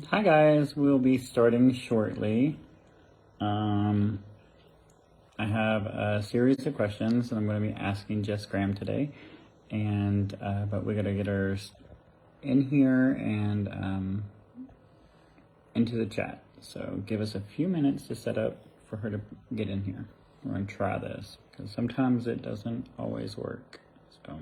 Hi guys, we'll be starting shortly. Um, I have a series of questions that I'm going to be asking Jess Graham today, and but we got to get her in here and into the chat. So give us a few minutes to set up for her to get in here. We're going to try this because sometimes it doesn't always work. So.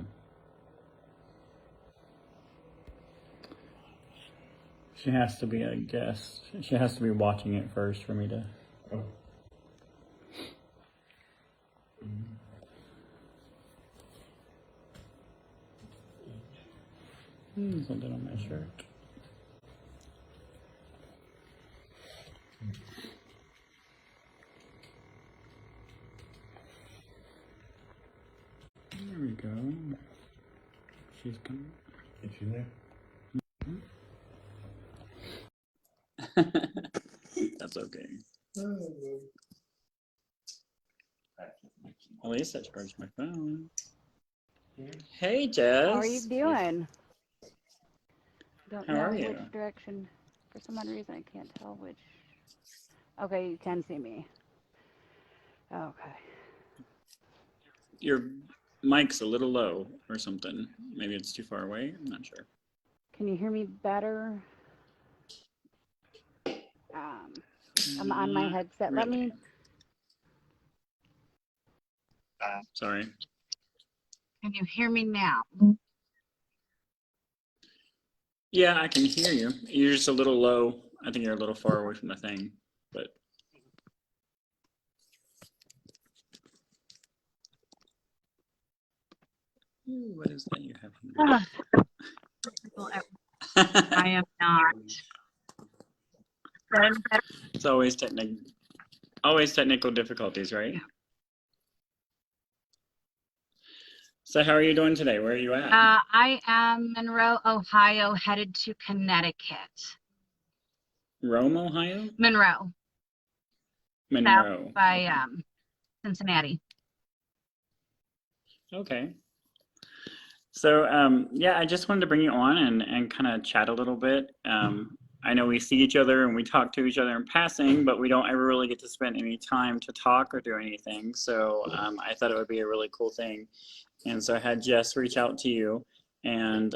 She has to be a guest. She has to be watching it first for me to. Oh. Something on my shirt. There we go. She's coming. Is she there? That's okay. At least I charged my phone. Hey, Jess. How are you doing? Don't How know are you? which direction. For some odd reason, I can't tell which. Okay, you can see me. Okay. Your mic's a little low or something. Maybe it's too far away. I'm not sure. Can you hear me better? I'm on my headset. Really? Let me. Sorry. Can you hear me now? Yeah, I can hear you. You're just a little low. I think you're a little far away from the thing, but. Ooh, what is that you have? I am not. It's always technical difficulties, right? Yeah. So how are you doing today? Where are you at? I am Monroe, Ohio, headed to Connecticut. Rome, Ohio? Monroe. Monroe. South by Cincinnati. Okay. So yeah, I just wanted to bring you on and kind of chat a little bit. I know we see each other and we talk to each other in passing, but we don't ever really get to spend any time to talk or do anything. So I thought it would be a really cool thing. And so I had Jess reach out to you. And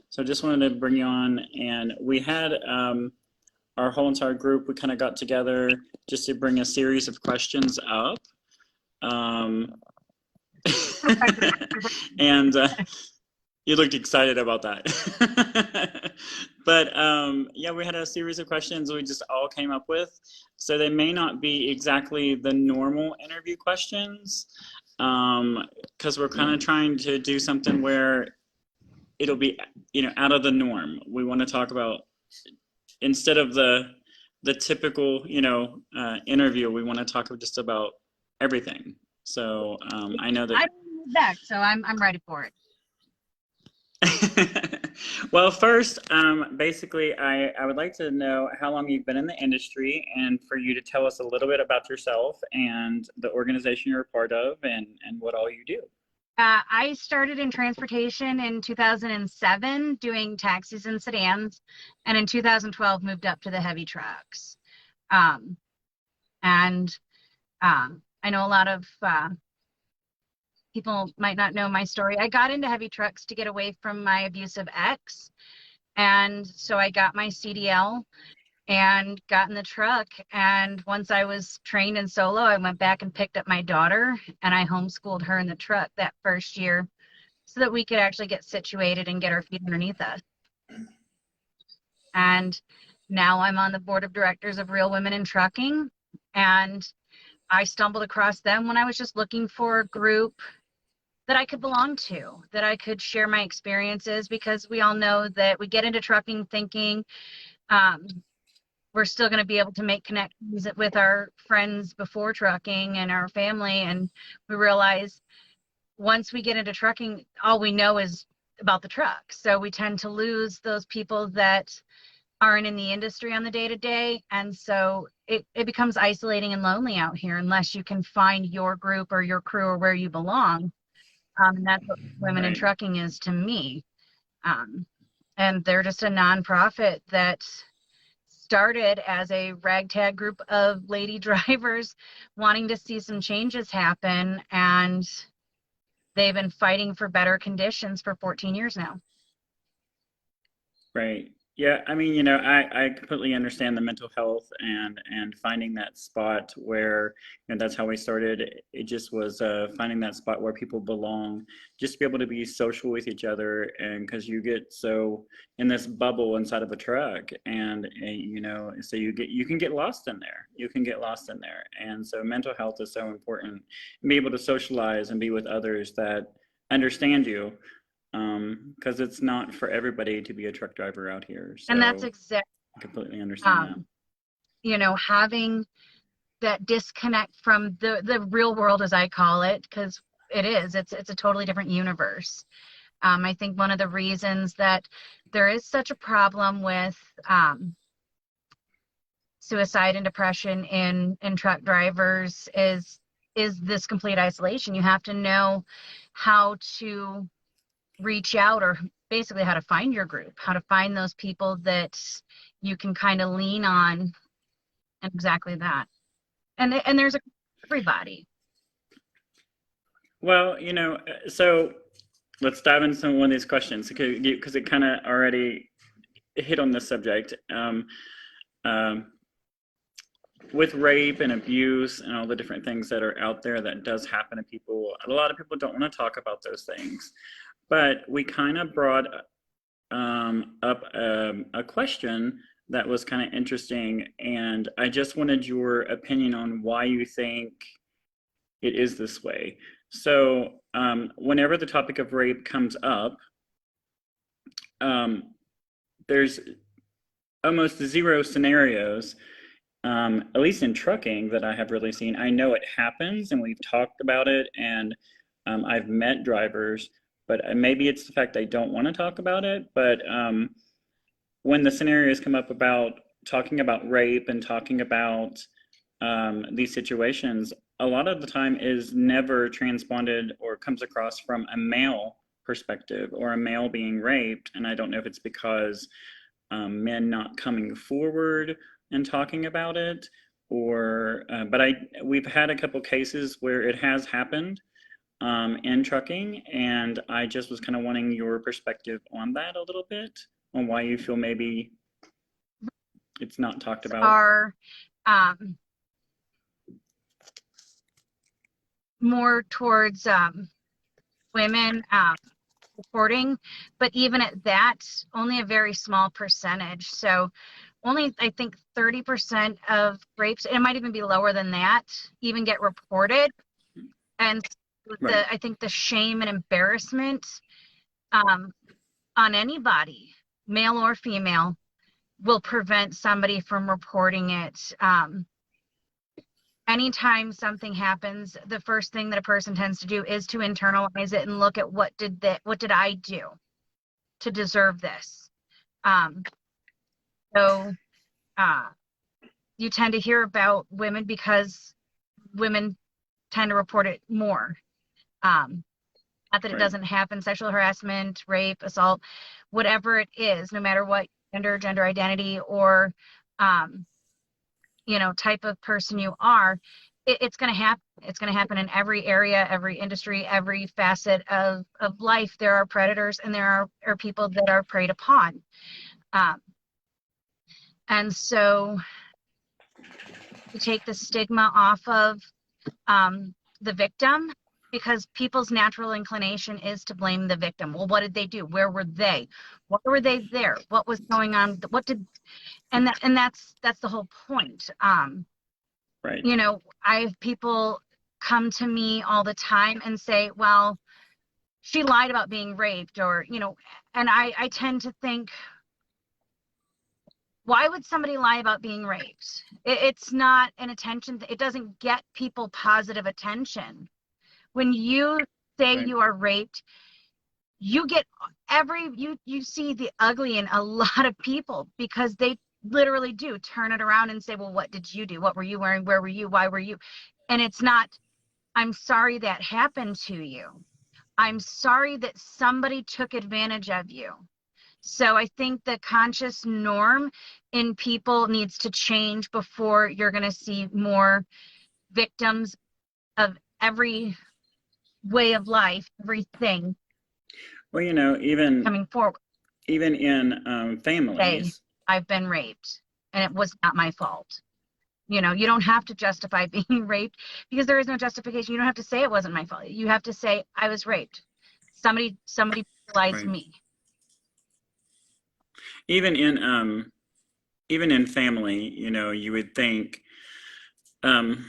so I just wanted to bring you on. And we had our whole entire group, we kind of got together just to bring a series of questions up. And you looked excited about that. But yeah, we had a series of questions we just all came up with. So they may not be exactly the normal interview questions, because we're kind of trying to do something where it'll be, out of the norm. We want to talk about, instead of the typical, interview, we want to talk just about everything. So I know that. I'm back, so I'm ready for it. Well, first, basically, I would like to know how long you've been in the industry, and for you to tell us a little bit about yourself and the organization you're a part of, and what all you do. I started in transportation in 2007 doing taxis and sedans, and in 2012 moved up to the heavy trucks. I know a lot of people might not know my story. I got into heavy trucks to get away from my abusive ex, and so I got my CDL and got in the truck. And once I was trained in solo, I went back and picked up my daughter, and I homeschooled her in the truck that first year so that we could actually get situated and get our feet underneath us. And now I'm on the board of directors of Real Women in Trucking, and I stumbled across them when I was just looking for a group that I could belong to, that I could share my experiences, because we all know that we get into trucking thinking we're still going to be able to make connections with our friends before trucking and our family, and we realize once we get into trucking, all we know is about the truck. So we tend to lose those people that aren't in the industry on the day-to-day, and so it becomes isolating and lonely out here unless you can find your group or your crew or where you belong. And that's what Women in Trucking is to me. And they're just a nonprofit that started as a ragtag group of lady drivers wanting to see some changes happen, and they've been fighting for better conditions for 14 years now. Right. Yeah, I mean, I completely understand the mental health and finding that spot where, that's how we started. It just was finding that spot where people belong, just to be able to be social with each other, and because you get so in this bubble inside of a truck, and so you can get lost in there. You can get lost in there, and so mental health is so important. Be able to socialize and be with others that understand you, because it's not for everybody to be a truck driver out here. And that's So exactly, I completely understand that. having that disconnect from the real world, as I call it, because it's a totally different universe. I think one of the reasons that there is such a problem with suicide and depression in truck drivers is this complete isolation. You have to know how to reach out, or basically how to find your group, how to find those people that you can kind of lean on, and exactly that. And there's everybody. Well, so let's dive into one of these questions, because it kind of already hit on this subject. Um, with rape and abuse and all the different things that are out there that does happen to people, a lot of people don't want to talk about those things. But we kind of brought up a question that was kind of interesting, and I just wanted your opinion on why you think it is this way. So, whenever the topic of rape comes up, there's almost zero scenarios, at least in trucking, that I have really seen. I know it happens, and we've talked about it, and I've met drivers, but maybe it's the fact I don't want to talk about it. But when the scenarios come up about talking about rape and talking about these situations, a lot of the time is never transponded or comes across from a male perspective or a male being raped. And I don't know if it's because men not coming forward and talking about it, or but we've had a couple cases where it has happened in trucking, and I just was kind of wanting your perspective on that a little bit, on why you feel maybe it's not talked about. Are more towards women reporting, but even at that, only a very small percentage. So only, I think, 30% of rapes, it might even be lower than that, even get reported. And Right. I think the shame and embarrassment on anybody, male or female, will prevent somebody from reporting it. Anytime something happens, the first thing that a person tends to do is to internalize it and look at what did I do to deserve this. So you tend to hear about women because women tend to report it more. Not that it doesn't happen, sexual harassment, rape, assault, whatever it is, no matter what gender identity, or type of person you are, it's going to happen. It's going to happen in every area, every industry, every facet of life. There are predators, and there are people that are preyed upon. And so to take the stigma off of the victim, because people's natural inclination is to blame the victim. Well, what did they do? Where were they? Why were they there? What was going on? And that's the whole point. Right. I have people come to me all the time and say, well, she lied about being raped, or, and I tend to think, why would somebody lie about being raped? It's not an attention. It doesn't get people positive attention. When you say you are raped, you get you see the ugly in a lot of people, because they literally do turn it around and say, well, what did you do? What were you wearing? Where were you? Why were you? And it's not, I'm sorry that happened to you. I'm sorry that somebody took advantage of you. So I think the conscious norm in people needs to change before you're going to see more victims of every way of life, everything Well, you know, coming forward. even in Say, families. I've been raped and it was not my fault. You know, you don't have to justify being raped because there is no justification. You don't have to say it wasn't my fault. You have to say I was raped. Somebody brutalized Right. me. Even in even in family, you know, you would think, um,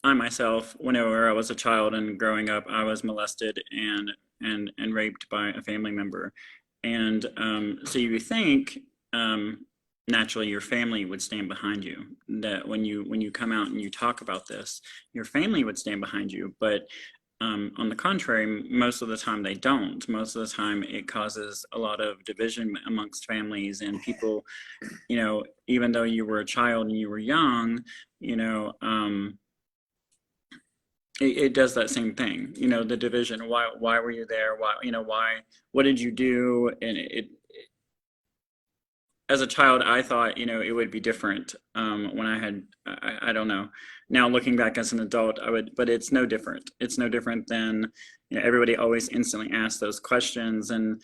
I myself, whenever I was a child and growing up, I was molested and raped by a family member, and so you would think, um, naturally your family would stand behind you. That when you come out and you talk about this, your family would stand behind you. But on the contrary, most of the time they don't. Most of the time, it causes a lot of division amongst families and people. You know, even though you were a child and you were young, you know, it does that same thing. You know, the division. Why were you there? Why, you know, why? What did you do? And as a child, I thought, you know, it would be different. When I had, I don't know. Now looking back as an adult, I would, but it's no different. It's no different than, you know, everybody always instantly asks those questions, and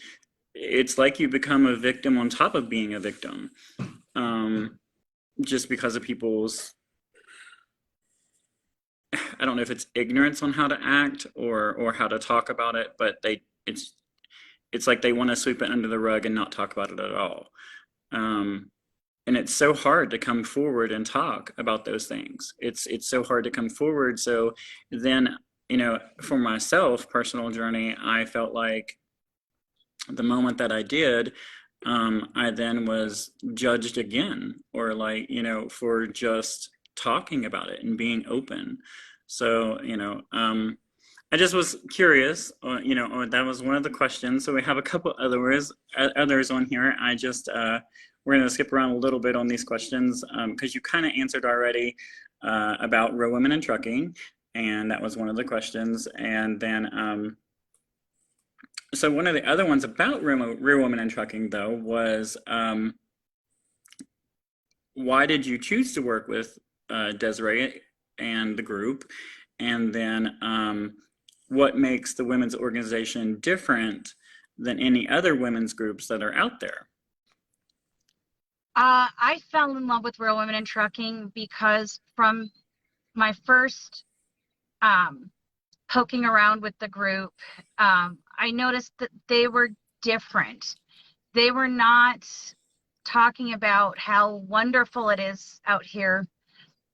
it's like you become a victim on top of being a victim, um, just because of people's, I don't know if it's ignorance on how to act or how to talk about it, but it's like they want to sweep it under the rug and not talk about it at all. Um, and it's so hard to come forward and talk about those things. It's so hard to come forward. So then, you know, for myself, personal journey, I felt like the moment that I did, I then was judged again, or like, you know, for just talking about it and being open. So, you know, I just was curious, you know, that was one of the questions. So we have a couple others on here. I just, we're going to skip around a little bit on these questions because you kind of answered already about real women in trucking, and that was one of the questions. And then, so one of the other ones about real women in trucking, though, was why did you choose to work with Desiree and the group? And then what makes the women's organization different than any other women's groups that are out there? I fell in love with Real Women in Trucking because from my first um, poking around with the group, I noticed that they were different. They were not talking about how wonderful it is out here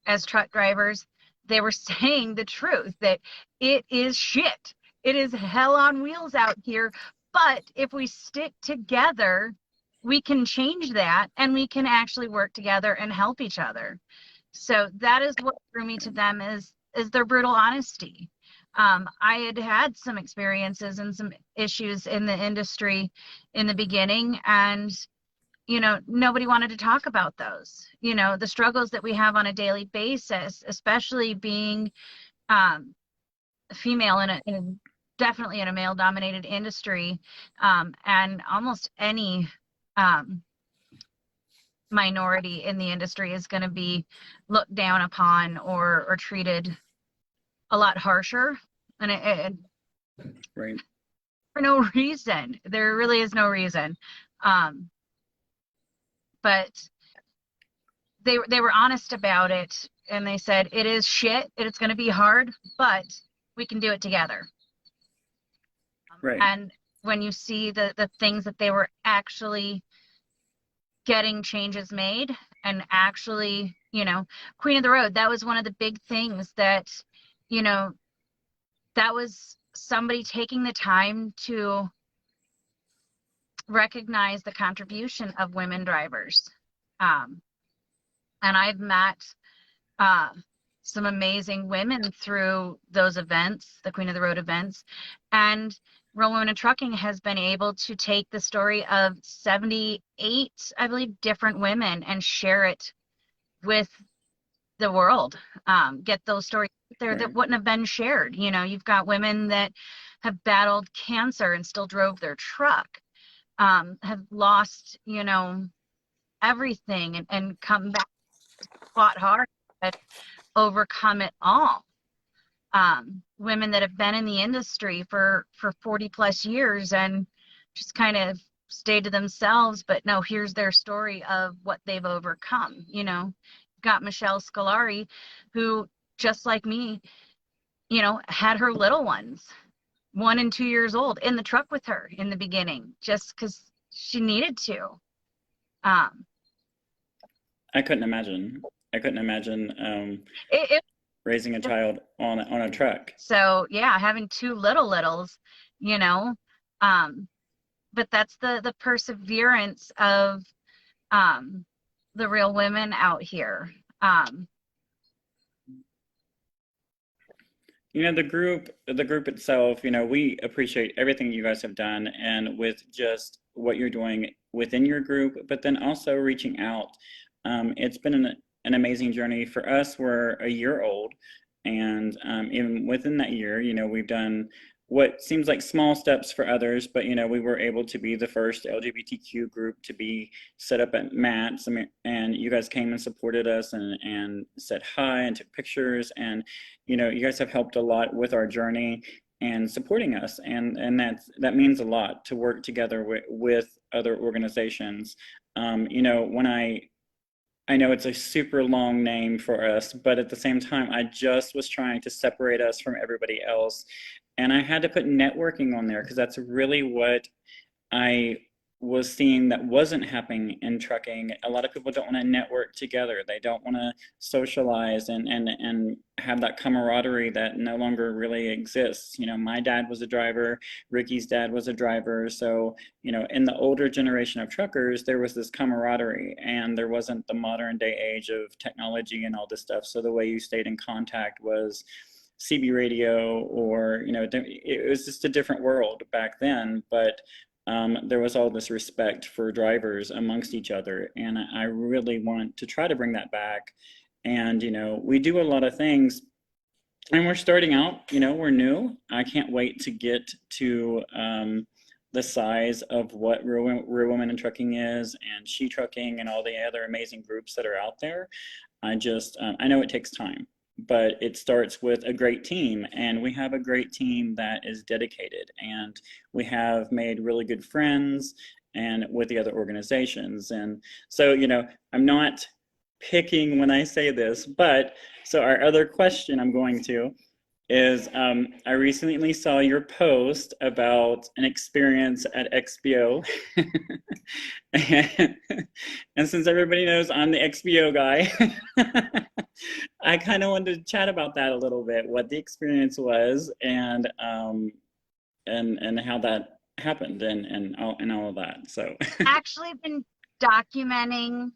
as truck drivers. They were saying the truth that it is shit. It is hell on wheels out here. But if we stick together, we can change that and we can actually work together and help each other. So that is what drew me to them is their brutal honesty. I had some experiences and some issues in the industry in the beginning, and nobody wanted to talk about those. The struggles that we have on a daily basis, especially being female definitely in a male-dominated industry, and almost any minority in the industry is going to be looked down upon or treated a lot harsher, and Right. for no reason. There really is no reason. But they were honest about it, and they said it is shit, it's going to be hard, but we can do it together. Right. And when you see the things that they were actually getting changes made and actually, Queen of the Road, that was one of the big things that, that was somebody taking the time to recognize the contribution of women drivers. And I've met some amazing women through those events, the Queen of the Road events. And Real Women in Trucking has been able to take the story of 78, I believe, different women and share it with the world. Get those stories there that Right. wouldn't have been shared. You've got women that have battled cancer and still drove their truck. have lost, everything, and come back, fought hard, but overcome it all. Women that have been in the industry for 40 plus years and just kind of stayed to themselves, but no, here's their story of what they've overcome. Got Michelle Scolari, who, just like me, had her little ones, 1 and 2 years old, in the truck with her in the beginning, just because she needed to. Um, I couldn't imagine. I couldn't imagine it, raising a child on a truck. so yeah, having two littles, you know, um, but that's the perseverance of um, the real women out here. The group itself, we appreciate everything you guys have done, and with just what you're doing within your group, but then also reaching out. It's been an amazing journey for us. We're a year old, and even within that year, we've done what seems like small steps for others, but we were able to be the first LGBTQ group to be set up at Matt's. I mean, and you guys came and supported us and said hi and took pictures, and you guys have helped a lot with our journey and supporting us, and that means a lot to work together with other organizations. When I know it's a super long name for us, but at the same time, I just was trying to separate us from everybody else. And I had to put networking on there because that's really what I was seeing that wasn't happening in trucking. A lot of people don't want to network together. They don't want to socialize and have that camaraderie that no longer really exists. My dad was a driver, Ricky's dad was a driver. So, in the older generation of truckers, there was this camaraderie, and there wasn't the modern day age of technology and all this stuff. So the way you stayed in contact was CB radio, or it was just a different world back then. But there was all this respect for drivers amongst each other, and I really want to try to bring that back. And we do a lot of things, and we're starting out. We're new. I can't wait to get to the size of what Real Women in Trucking is, and She Trucking, and all the other amazing groups that are out there. I know it takes time, but it starts with a great team, and we have a great team that is dedicated, and we have made really good friends and with the other organizations. And so I'm not picking when I say this, but so our other question I'm going to is I recently saw your post about an experience at XPO. And since everybody knows I'm the XPO guy, I kind of wanted to chat about that a little bit, what the experience was, and how that happened, and all of that. So Actually been documenting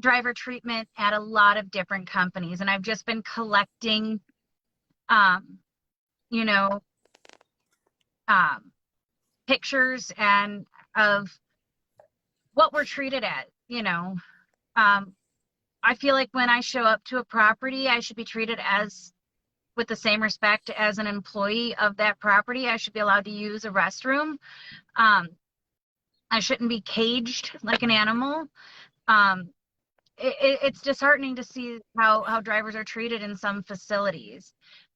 driver treatment at a lot of different companies, and I've just been collecting you know pictures and of what we're treated at. I feel like when I show up to a property, I should be treated as with the same respect as an employee of that property. I should be allowed to use a restroom. I shouldn't be caged like an animal. It's disheartening to see how drivers are treated in some facilities.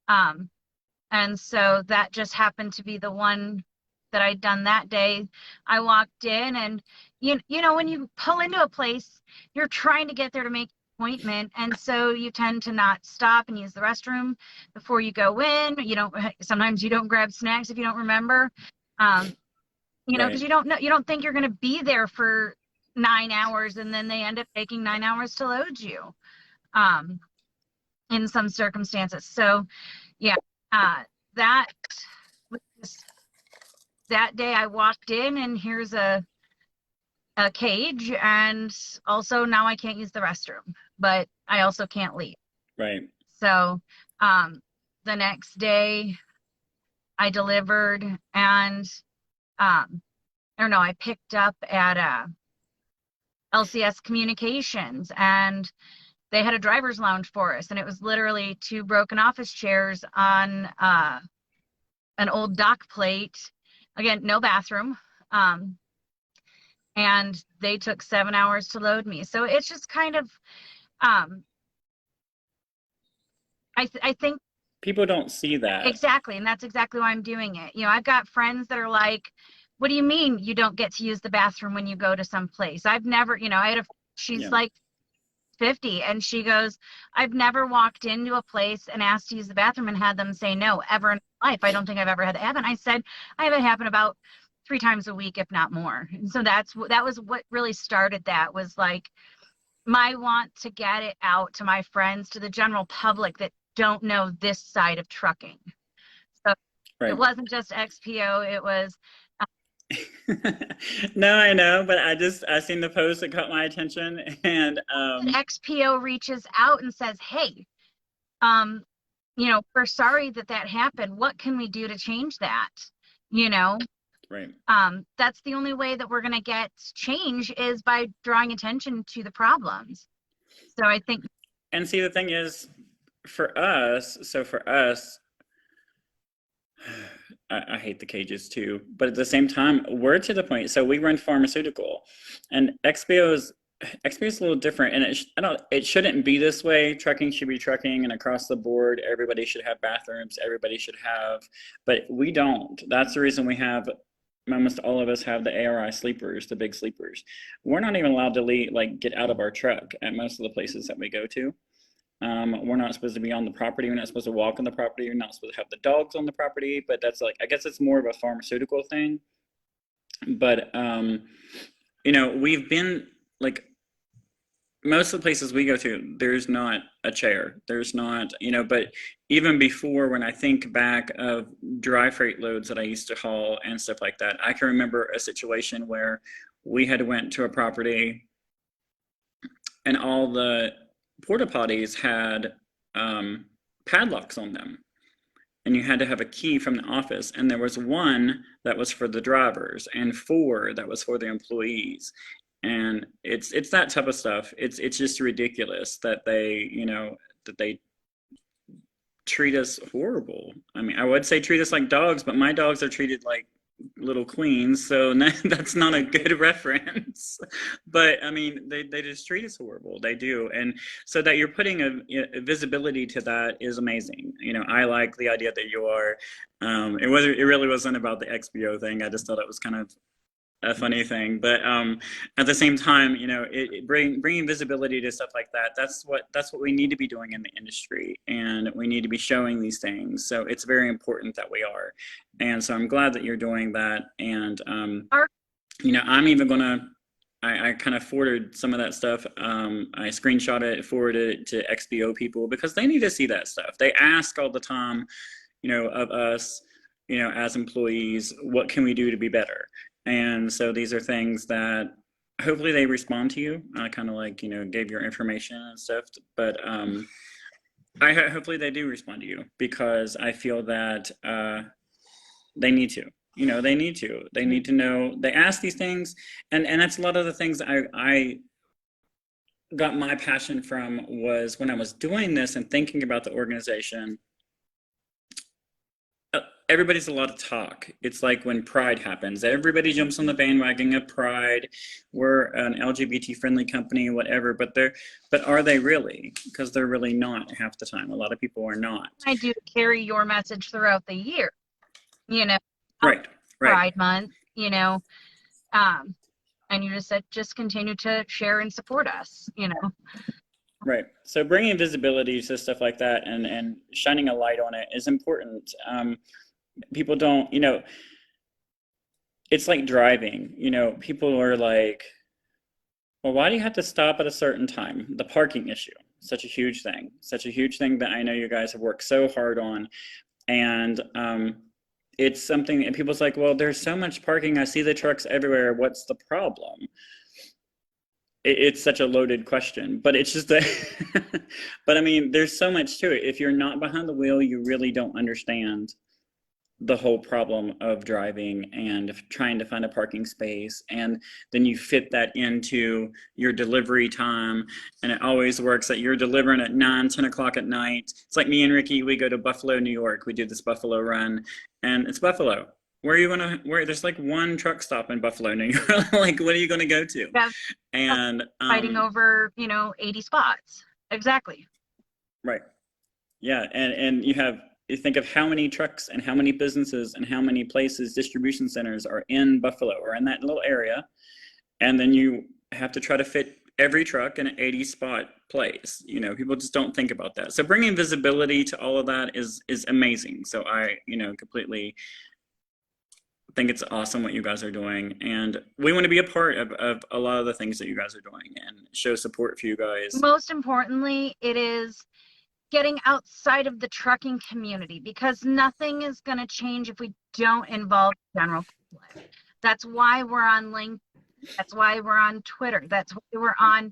And so that just happened to be the one that I'd done that day. I walked in, and when you pull into a place, you're trying to get there to make an appointment, and so you tend to not stop and use the restroom before you go in. Sometimes you don't grab snacks if you don't remember, because right. you don't think you're going to be there for 9 hours, and then they end up taking 9 hours to load you in some circumstances. So yeah, that was just, that day I walked in, and here's a cage, and also now I can't use the restroom, but I also can't leave. Right. So the next day I delivered, and or no, I picked up at LCS Communications, and they had a driver's lounge for us, and it was literally two broken office chairs on an old dock plate. Again, no bathroom. and they took 7 hours to load me. So it's just kind of, I think People don't see that. exactly, and that's exactly why I'm doing it. I've got friends that are like, "What do you mean you don't get to use the bathroom when you go to some place?" I've never, she's Yeah, like 50, and she goes, "I've never walked into a place and asked to use the bathroom and had them say no ever in my life. I don't think I've ever had that happen." I said, "I have it happen about 3 times a week, if not more." And so that was what really started that, was like my want to get it out to my friends, to the general public that don't know this side of trucking. So it right. wasn't just XPO, it was No, I know, but I seen the post that caught my attention, and XPO reaches out and says, "Hey, um, we're sorry that that happened. What can we do to change that?" You know, right. that's the only way that we're going to get change, is by drawing attention to the problems. So I think, And see, the thing is, for us, I hate the cages too, but at the same time, we're to the point. So we run pharmaceutical, and XPO's a little different, and it shouldn't be this way. Trucking should be trucking, and across the board, everybody should have bathrooms. Everybody should have, but we don't. That's the reason we have. Almost all of us have the ARI sleepers, the big sleepers. We're not even allowed to get out of our truck at most of the places that we go to. We're not supposed to be on the property. We're not supposed to walk on the property. We're not supposed to have the dogs on the property. But that's I guess it's more of a pharmaceutical thing. But we've been like most of the places we go to, there's not a chair. There's not, but even before, when I think back of dry freight loads that I used to haul and stuff like that, I can remember a situation where we had went to a property and all the porta potties had padlocks on them, and you had to have a key from the office. And there was one that was for the drivers, and four that was for the employees. And it's that type of stuff. It's just ridiculous that they treat us horrible. I mean, I would say treat us like dogs, but my dogs are treated like little queens, so that's not a good reference. But I mean, they just treat us horrible. They do. And so that you're putting a visibility to that is amazing. I like the idea that you are. It really wasn't about the XBO thing. I just thought it was kind of a funny thing. But at the same time, bringing visibility to stuff like that, that's what we need to be doing in the industry, and we need to be showing these things. So it's very important that we are. And so I'm glad that you're doing that. And I'm even gonna I kind of forwarded some of that stuff. I screenshot it, forwarded it to XBO people, because they need to see that stuff. They ask all the time, of us, as employees, what can we do to be better? And so these are things that hopefully they respond to you. I kind of gave your information and stuff, but hopefully they do respond to you, because I feel that they need to. They need to know. They ask these things, and that's a lot of the things I got my passion from, was when I was doing this and thinking about the organization. Everybody's a lot of talk. It's like when Pride happens, everybody jumps on the bandwagon of Pride. We're an LGBT friendly company, whatever, but are they really? Because they're really not half the time. A lot of people are not. I do carry your message throughout the year, Right. Pride Month, and you just said, just continue to share and support us, Right. So bringing visibility to stuff like that, and shining a light on it is important. People don't, it's like driving. People are like, well, why do you have to stop at a certain time? The parking issue, such a huge thing that I know you guys have worked so hard on. And it's something, and people's like, well, there's so much parking. I see the trucks everywhere. What's the problem? It's such a loaded question, but it's just that, but I mean, there's so much to it. If you're not behind the wheel, you really don't understand the whole problem of driving and trying to find a parking space. And then you fit that into your delivery time, and it always works that you're delivering at 9, 10 o'clock at night. It's like me and Ricky, we go to Buffalo, New York. We do this Buffalo run, and it's Buffalo. where are you gonna where there's like one truck stop in Buffalo, New York. Like, what are you gonna go to? We have And fighting over, 80 spots. Exactly. right. Yeah, and you think of how many trucks and how many businesses and how many places, distribution centers are in Buffalo or in that little area, and then you have to try to fit every truck in an 80 spot place. People just don't think about that. So bringing visibility to all of that is amazing. So I, completely think it's awesome what you guys are doing, and we want to be a part of a lot of the things that you guys are doing and show support for you guys. Most importantly, it is getting outside of the trucking community, because nothing is going to change if we don't involve the general public. That's why we're on LinkedIn. That's why we're on Twitter. That's why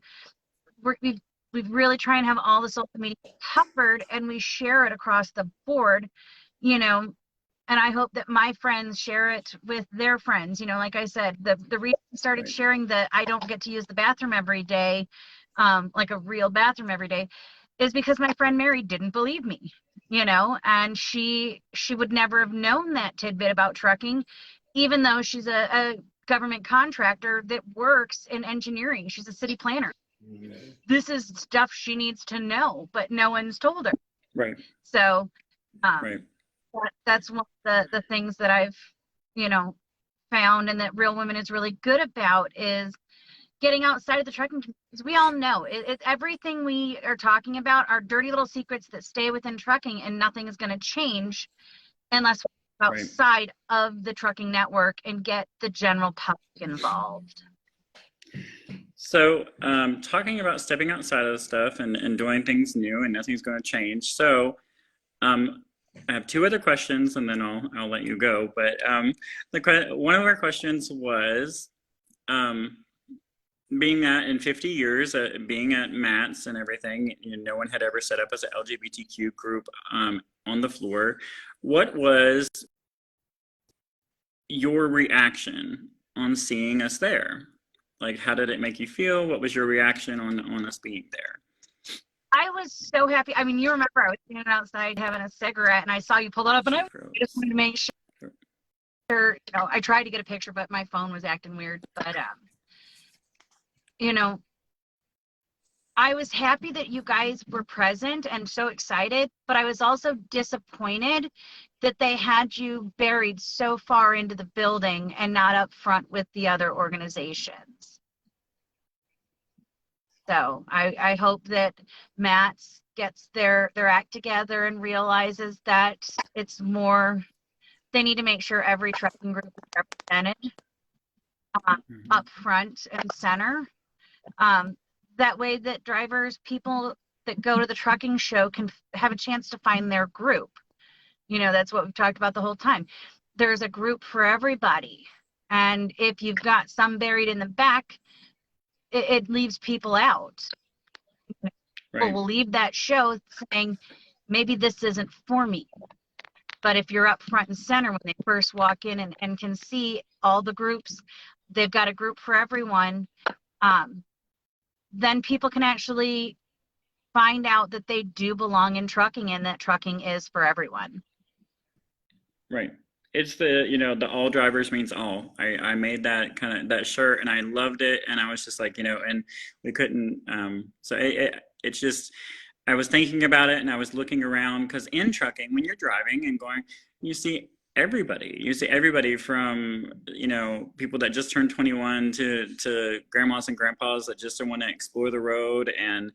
we really try and have all the social media covered, and we share it across the board, and I hope that my friends share it with their friends. Like I said, the reason I started Right. sharing that I don't get to use the bathroom every day, like a real bathroom every day, is because my friend Mary didn't believe me, and she would never have known that tidbit about trucking, even though she's a government contractor that works in engineering. She's a city planner. This is stuff she needs to know, but no one's told her. Right. So Right. that's one of the things that I've, found, and that Real Women is really good about, is getting outside of the trucking community. Because we all know everything we are talking about are dirty little secrets that stay within trucking, and nothing is going to change unless we're Right. outside of the trucking network and get the general public involved. So, talking about stepping outside of the stuff and doing things new, and nothing's going to change. So, I have two other questions, and then I'll let you go. But one of our questions was, being that in 50 years, being at Matt's and everything, no one had ever set up as an LGBTQ group on the floor. What was your reaction on seeing us there? Like, how did it make you feel? What was your reaction on us being there? I was so happy. I mean, you remember I was sitting outside having a cigarette, and I saw you pull it up, and I just wanted to make sure, I tried to get a picture, but my phone was acting weird. But, I was happy that you guys were present and so excited, but I was also disappointed that they had you buried so far into the building and not up front with the other organizations. So I hope that Matt's gets their act together and realizes that it's more, they need to make sure every trucking group is represented up front and center. That way that drivers, people that go to the trucking show, can have a chance to find their group. That's what we've talked about the whole time. There's a group for everybody. And if you've got some buried in the back, it leaves people out. Right. People will leave that show saying, maybe this isn't for me. But if you're up front and center when they first walk in and can see all the groups, they've got a group for everyone, then people can actually find out that they do belong in trucking, and that trucking is for everyone. Right. It's the all drivers means all. I made that kind of that shirt, and I loved it, and I was just like, and we couldn't, so it's just, I was thinking about it, and I was looking around, because in trucking, when you're driving and going, you see everybody from, people that just turned 21 to grandmas and grandpas that just want to explore the road, and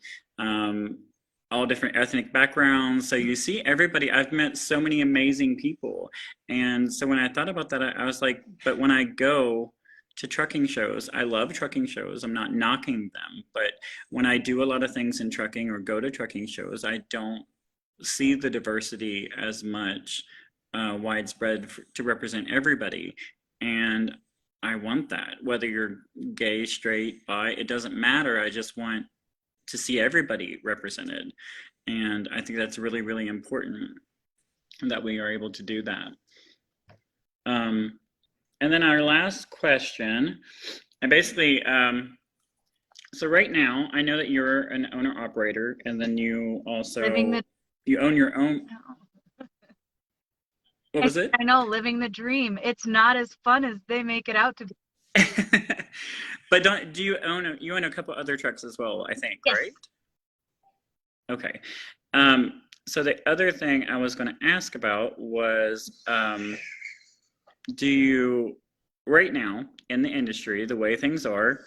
all different ethnic backgrounds. So you see everybody. I've met so many amazing people. And so when I thought about that, I was like, but when I go to trucking shows, I love trucking shows. I'm not knocking them. But when I do a lot of things in trucking or go to trucking shows, I don't see the diversity as much widespread to represent everybody. And I want that, whether you're gay, straight, bi, it doesn't matter. I just want to see everybody represented. And I think that's really, really important that we are able to do that. And then our last question, and basically, so right now, I know that you're an owner operator, and then you also, you own your own. What was it? I know, living the dream. It's not as fun as they make it out to be. But don't do you own a couple other trucks as well, I think, Yes. right? Okay. So the other thing I was going to ask about was, do you, right now in the industry, the way things are,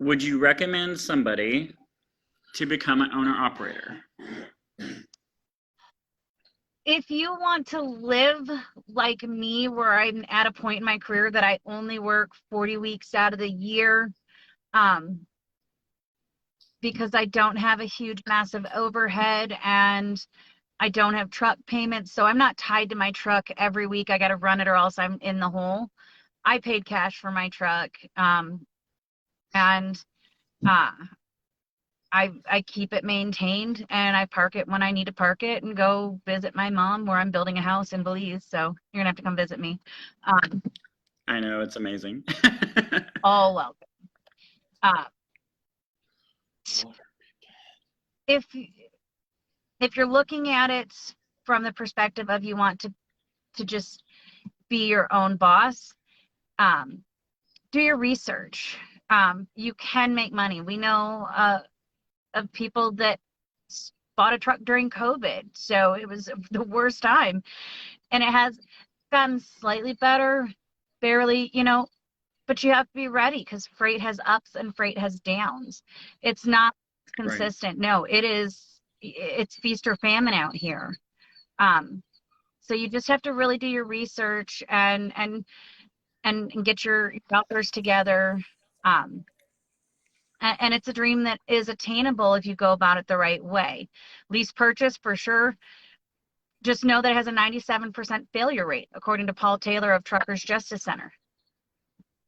would you recommend somebody to become an owner operator? If you want to live like me, where I'm at a point in my career that I only work 40 weeks out of the year, um, because I don't have a huge, massive overhead and I don't have truck payments. So I'm not tied to my truck every week. I got to run it or else I'm in the hole. I paid cash for my truck. And uh, I keep it maintained and I park it when I need to park it and go visit my mom where I'm building a house in Belize. So you're gonna have to come visit me. Um, I know, it's amazing. all welcome. Uh, if if you're looking at it from the perspective of you want to just be your own boss, do your research. You can make money. We know of people that bought a truck during COVID, so it was the worst time, and it has gotten slightly better, barely, but you have to be ready because freight has ups and freight has downs. It's not Right. consistent. No, it's feast or famine out here. Um, so you just have to really do your research and get your dollars together. Um, and it's a dream that is attainable if you go about it the right way. Lease purchase for sure. Just know that it has a 97% failure rate, according to Paul Taylor of Truckers Justice Center.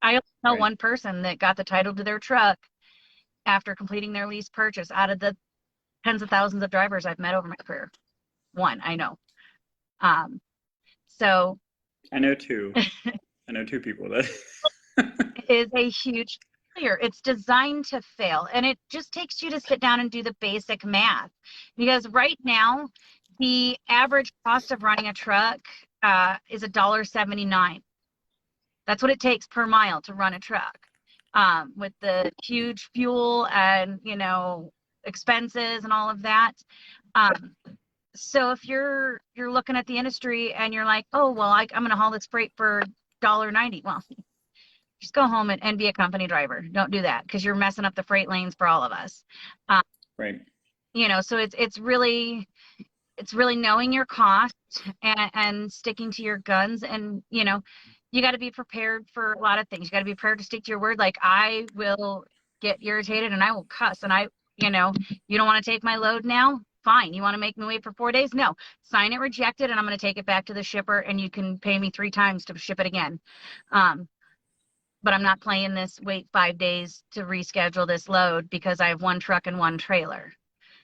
I only know Right. one person that got the title to their truck after completing their lease purchase out of the tens of thousands of drivers I've met over my career. One, I know. Um, so I know two. I know two people that. is a huge failure. It's designed to fail. And it just takes you to sit down and do the basic math. Because right now, the average cost of running a truck is $1.79. That's what it takes per mile to run a truck. With the huge fuel and, expenses and all of that. So if you're looking at the industry and you're like, oh, well, I'm going to haul this freight for $1.90. Well, just go home and be a company driver. Don't do that because you're messing up the freight lanes for all of us. Um, Right. so it's really knowing your cost and sticking to your guns. And you got to be prepared for a lot of things. You got to be prepared to stick to your word. Like I will get irritated and I will cuss and you don't want to take my load now. Fine. You want to make me wait for 4 days? No. Sign it, reject it, and I'm going to take it back to the shipper and you can pay me 3 times to ship it again. But I'm not playing this wait 5 days to reschedule this load because I have one truck and one trailer.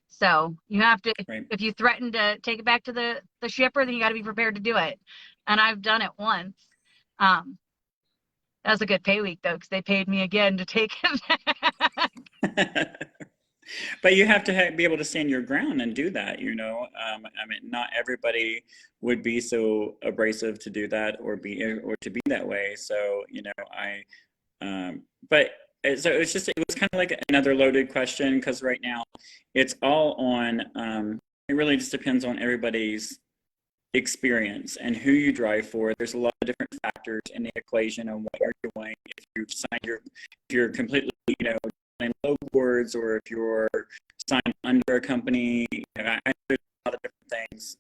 So you have to, Right. if you threaten to take it back to the shipper, then you got to be prepared to do it. And I've done it once. That was a good pay week though, because they paid me again to take it back. But you have to be able to stand your ground and do that, I mean, not everybody would be so abrasive to do that or to be that way. So, but so it was kind of like another loaded question because right now it's all on, it really just depends on everybody's experience and who you drive for. There's a lot of different factors in the equation on what you're doing. If you're completely, in low boards or if you're signed under a company, there's a lot of different things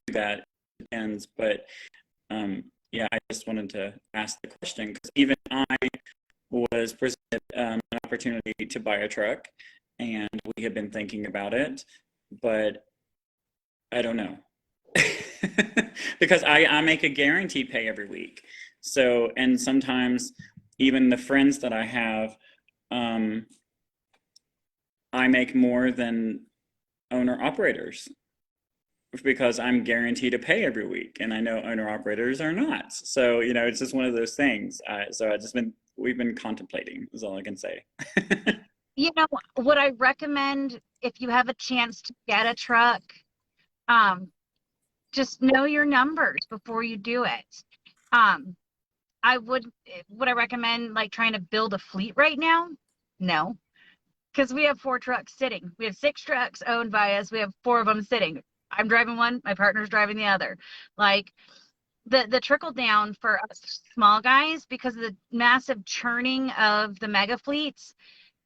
to that. It depends, but yeah, I just wanted to ask the question because even I was presented an opportunity to buy a truck, and we have been thinking about it, but I don't know. Because I make a guaranteed pay every week. So, and sometimes even the friends that I have, I make more than owner operators because I'm guaranteed to pay every week, and I know owner operators are not. So, it's just one of those things. So we've been contemplating is all I can say. What I recommend if you have a chance to get a truck, just know your numbers before you do it. Um, would I recommend like trying to build a fleet right now? No, because we have 4 trucks sitting. We have 6 trucks owned by us. We have 4 of them sitting. I'm driving one, my partner's driving the other. Like the trickle down for us small guys, because of the massive churning of the mega fleets,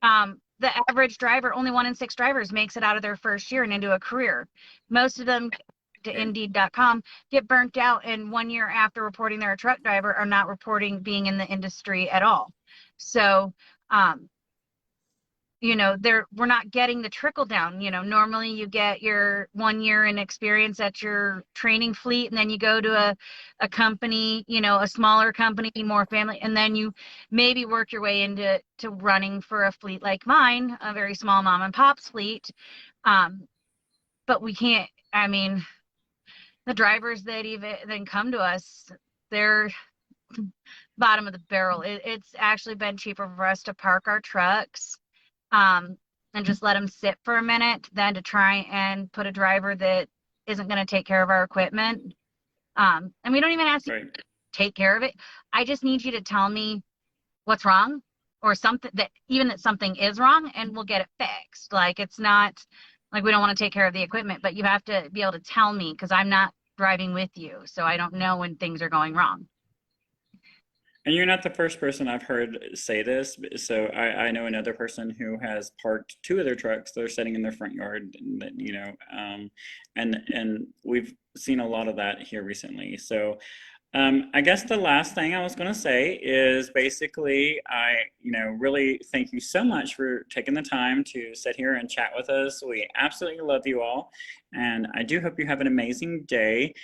the average driver, only 1 in 6 drivers makes it out of their first year and into a career. Most of them to Right. Indeed.com get burnt out, and 1 year after reporting they're a truck driver are not reporting being in the industry at all. So, um, we're not getting the trickle down. Normally you get your 1 year in experience at your training fleet, and then you go to a company, a smaller company, more family, and then you maybe work your way into running for a fleet like mine, a very small mom and pop's fleet. But we can't, I mean, the drivers that even then come to us, they're bottom of the barrel. It's actually been cheaper for us to park our trucks, um, and just let them sit for a minute than to try and put a driver that isn't going to take care of our equipment. And we don't even ask you Right. to take care of it. I just need you to tell me what's wrong, or something that something is wrong, and we'll get it fixed. Like, it's not like we don't want to take care of the equipment, but you have to be able to tell me, because I'm not driving with you. So I don't know when things are going wrong. And you're not the first person I've heard say this. So I know another person who has parked 2 of their trucks. They're sitting in their front yard, and we've seen a lot of that here recently. So I guess the last thing I was going to say is basically, really thank you so much for taking the time to sit here and chat with us. We absolutely love you all, and I do hope you have an amazing day.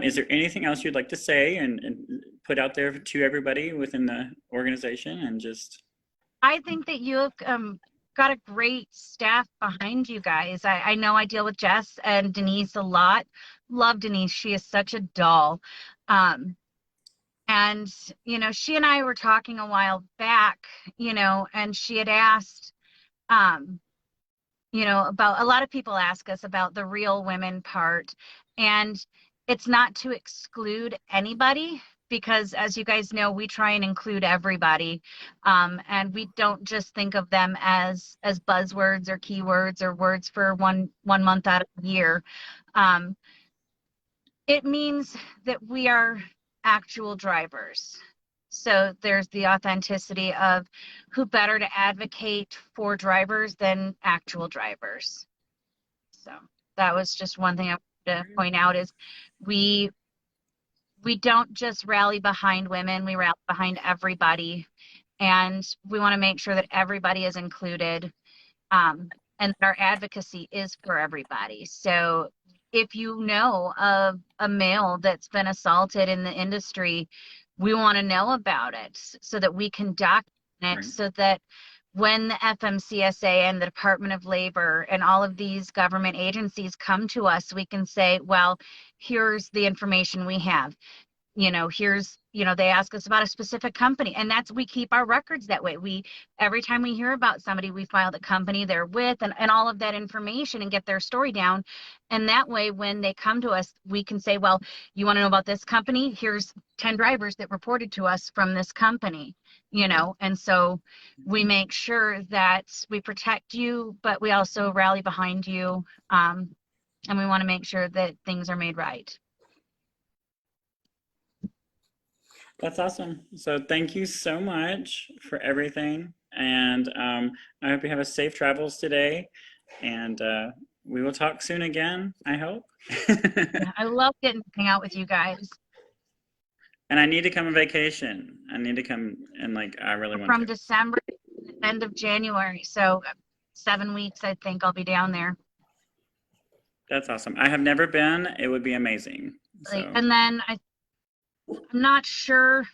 Is there anything else you'd like to say and put out there to everybody within the organization and just? I think that you have got a great staff behind you guys. I know I deal with Jess and Denise a lot. Love Denise. She is such a doll. Um, and, she and I were talking a while back, and she had asked, um, about, a lot of people ask us about the real women part. And it's not to exclude anybody, because as you guys know, we try and include everybody. And we don't just think of them as buzzwords or keywords or words for one month out of the year. Um, it means that we are actual drivers. So there's the authenticity of who better to advocate for drivers than actual drivers. So that was just one thing I wanted to point out, is we don't just rally behind women, we rally behind everybody. And we want to make sure that everybody is included, and that our advocacy is for everybody. So if you know of a male that's been assaulted in the industry, we want to know about it so that we can document it, Right. so that when the FMCSA and the Department of Labor and all of these government agencies come to us, we can say, well, here's the information we have. Here's, they ask us about a specific company, and we keep our records that way. Every time we hear about somebody, we file the company they're with and all of that information and get their story down. And that way, when they come to us, we can say, well, you want to know about this company? Here's 10 drivers that reported to us from this company, and so we make sure that we protect you, but we also rally behind you. And we want to make sure that things are made right. That's awesome. So thank you so much for everything. And I hope you have a safe travels today. And we will talk soon again, I hope. Yeah, I love getting to hang out with you guys. And I need to come on vacation. I need to come and I really want From to. December to the end of January. So 7 weeks, I think I'll be down there. That's awesome. I have never been. It would be amazing. So. And then I'm not sure.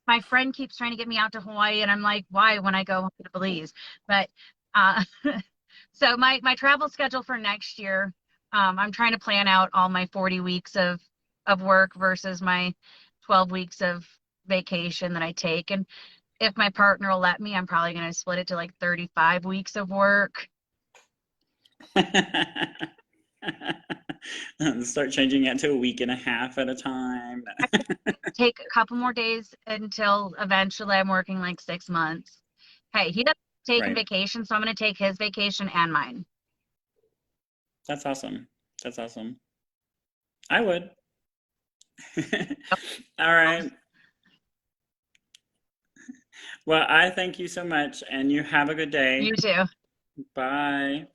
My friend keeps trying to get me out to Hawaii, and I'm like, why, when I go to Belize? But so my travel schedule for next year, I'm trying to plan out all my 40 weeks of work versus my 12 weeks of vacation that I take. And if my partner will let me, I'm probably going to split it to 35 weeks of work. Start changing it to a week and a half at a time. Take a couple more days until eventually I'm working like 6 months. Hey, he doesn't take Right. vacation, so I'm going to take his vacation and mine. That's awesome. That's awesome. I would. All right. Well, I thank you so much, and you have a good day. You too. Bye.